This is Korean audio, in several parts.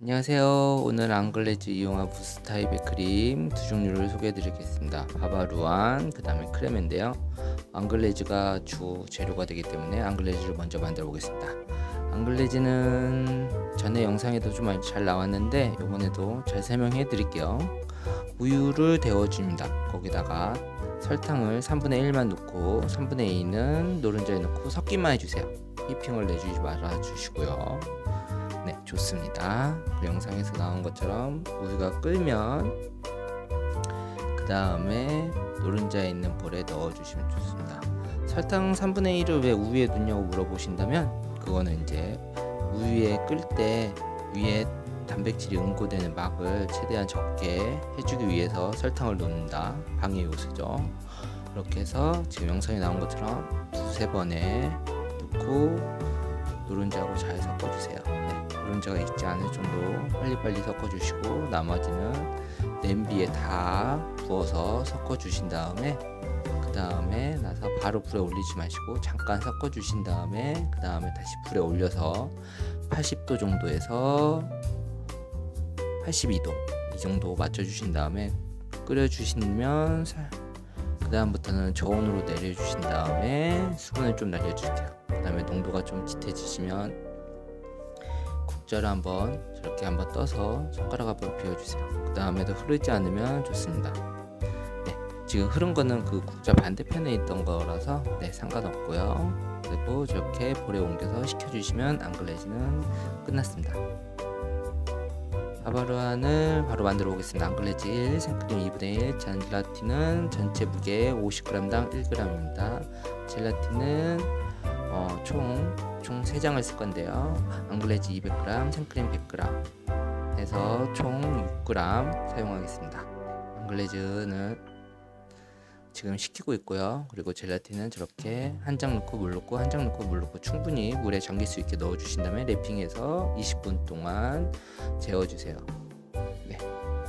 안녕하세요. 오늘 앙글레즈 이용한 부스타입 크림 두 종류를 소개해 드리겠습니다. 바바루안 그 다음에 크레메인데요. 앙글레즈가 주 재료가 되기 때문에 앙글레즈를 먼저 만들어 보겠습니다. 앙글레즈는 전에 영상에도 좀 잘 나왔는데 이번에도 잘 설명해 드릴게요. 우유를 데워줍니다. 거기다가 설탕을 3분의 1만 넣고 3분의 2는 노른자에 넣고 섞기만 해주세요. 휘핑을 내주지 말아 주시고요. 네, 좋습니다. 그 영상에서 나온 것처럼 우유가 끓면 그 다음에 노른자에 있는 볼에 넣어주시면 좋습니다. 설탕 3분의 1을 왜 우유에 넣냐고 물어보신다면 그거는 이제 우유에 끓일 때 위에 단백질이 응고되는 막을 최대한 적게 해주기 위해서 설탕을 넣는다. 방해 요소죠. 그렇게 해서 지금 영상에 나온 것처럼 두세 번에 넣고 노른자하고 잘 섞어주세요. 네, 노른자가 익지 않을 정도로 빨리빨리 섞어주시고 나머지는 냄비에 다 부어서 섞어주신 다음에 그 다음에 나서 바로 불에 올리지 마시고 잠깐 섞어주신 다음에 그 다음에 다시 불에 올려서 80도 정도에서 82도 이 정도 맞춰주신 다음에 끓여주시면 그 다음부터는 저온으로 내려주신 다음에 수분을 좀 날려주세요. 그 다음에 농도가 좀 짙어지시면 국자를 한번 저렇게 한번 떠서 손가락 한번 비워주세요. 그 다음에도 흐르지 않으면 좋습니다. 네, 지금 흐른 거는 그 국자 반대편에 있던 거라서 네, 상관없고요. 그리고 저렇게 볼에 옮겨서 식혀주시면 앙글레즈는 끝났습니다. 바바루안을 바로 만들어 보겠습니다. 앙글레즈 1, 생크림 2분의 1, 젤라틴은 전체 무게 50g당 1g입니다. 젤라틴은 총 3장을 쓸 건데요. 앙글레즈 200g, 생크림 100g 해서 총 6g 사용하겠습니다. 앙글레즈는 지금 식히고 있고요. 그리고 젤라틴은 저렇게 한 장 넣고 물 넣고 한 장 넣고 물 넣고 충분히 물에 잠길 수 있게 넣어주신 다음에 랩핑해서 20분 동안 재워주세요. 네,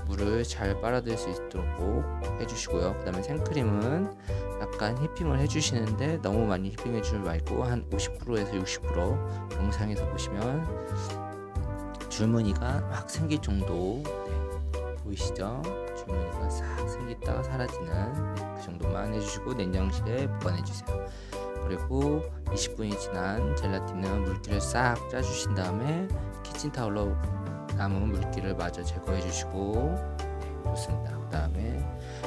물을 잘 빨아들일 수 있도록 해주시고요. 그 다음에 생크림은 약간 휘핑을 해주시는데 너무 많이 휘핑해주지 말고 한 50%에서 60% 영상에서 보시면 줄무늬가 막 생길 정도 네, 보이시죠? 줄무늬가 싹 생겼다가 사라지는 네, 그 정도만 해주시고 냉장실에 보관해주세요. 그리고 20분이 지난 젤라틴은 물기를 싹 짜주신 다음에 키친타올로 남은 물기를 마저 제거해주시고 네, 좋습니다. 그 다음에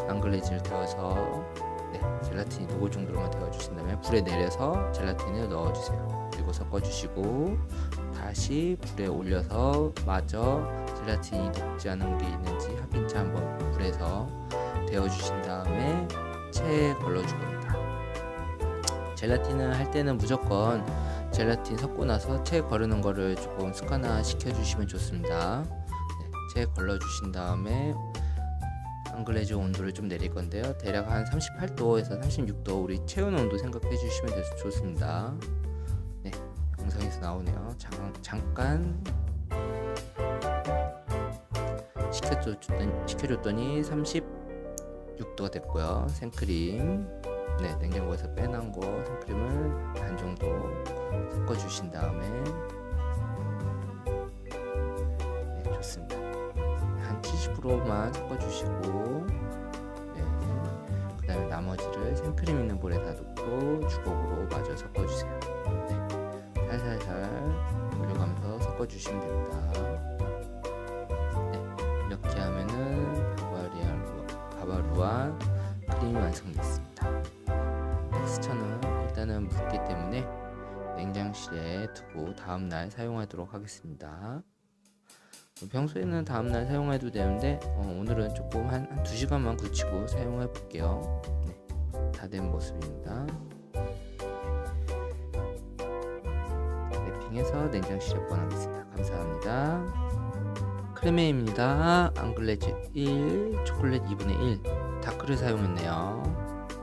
앙글레즈를 데워서 네, 젤라틴이 녹을 정도로만 데워주신 다음에 불에 내려서 젤라틴을 넣어주세요. 그리고 섞어주시고 다시 불에 올려서 마저 젤라틴이 녹지 않은 게 있는지 확인차 한번 불에서 데워주신 다음에 체에 걸러줄 겁니다. 젤라틴을 할 때는 무조건 젤라틴 섞고 나서 체에 거르는 거를 조금 습관화 시켜주시면 좋습니다. 네, 체에 걸러주신 다음에 앙글레즈 온도를 좀 내릴 건데요. 대략 한 38도에서 36도 우리 체온 온도 생각해 주시면 좋습니다. 네, 영상에서 나오네요. 잠깐 식혀줬더니 36도가 됐고요. 생크림 네, 냉장고에서 빼놓은 거 생크림을 반 정도 섞어주신 다음에 네, 좋습니다. 한 70%만 섞어주시고 네, 그 다음에 나머지를 생크림 있는 볼에다 넣고 주걱으로 마저 섞어주세요. 네, 살살살 올려가면서 섞어주시면 됩니다. 네, 이렇게 하면은 바바루안 크림이 완성됐습니다. 텍스처는 일단은 묻기 때문에 냉장실에 두고 다음날 사용하도록 하겠습니다. 평소에는 다음날 사용해도 되는데 오늘은 조금 한 2시간만 굳히고 사용해 볼게요. 네, 다 된 모습입니다. 랩핑해서 냉장실에 보관하겠습니다. 감사합니다. 크레메입니다. 앙글레즈 1, 초콜릿 2분의 1 다크를 사용했네요.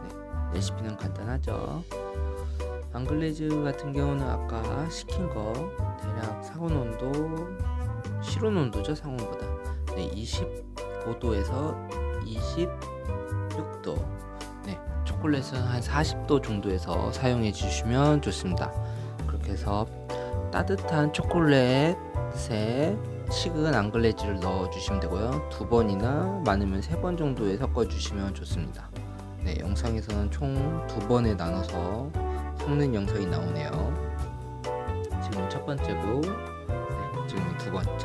네, 레시피는 간단하죠. 앙글레즈 같은 경우는 아까 시킨 거 대략 상온 온도 실온 온도죠. 상온보다 네, 25도에서 26도 네, 초콜릿은 한 40도 정도에서 사용해 주시면 좋습니다. 그렇게 해서 따뜻한 초콜릿에 식은 앙글레즈를 넣어 주시면 되고요. 2번이나 많으면 3번 정도에 섞어 주시면 좋습니다. 네, 영상에서는 총 2번에 나눠서 섞는 영상이 나오네요. 지금 첫 번째고, 네, 지금 2번째.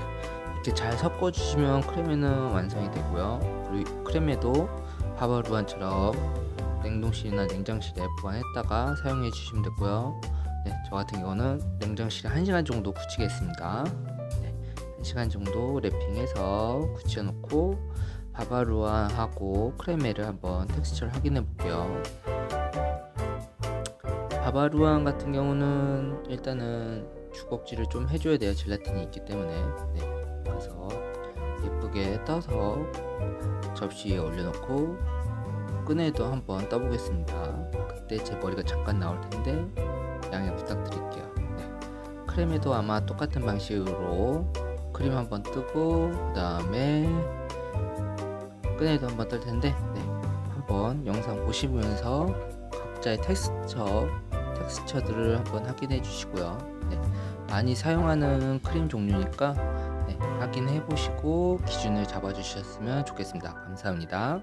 이렇게 잘 섞어 주시면 크레메는 완성이 되고요. 그리고 크레메도 바바루안처럼 냉동실이나 냉장실에 보관했다가 사용해 주시면 되고요. 네, 저 같은 경우는 냉장실에 1시간 정도 굳히겠습니다. 네, 1시간 정도 랩핑해서 굳혀 놓고 바바루안하고 크레메를 한번 텍스처를 확인해 볼게요. 바바루안 같은 경우는 일단은 주걱질을 좀 해줘야 돼요. 젤라틴이 있기 때문에. 네, 그래서 예쁘게 떠서 접시 위에 올려놓고 끈에도 한번 떠보겠습니다. 그때 제 머리가 잠깐 나올 텐데 양해 부탁드릴게요. 네. 크림에도 아마 똑같은 방식으로 크림 한번 뜨고 그 다음에 끈에도 한번 뜰 텐데, 네, 한번 영상 보시면서 각자의 텍스처들을 한번 확인해 주시고요. 네, 많이 사용하는 크림 종류니까 네, 확인해 보시고 기준을 잡아 주셨으면 좋겠습니다. 감사합니다.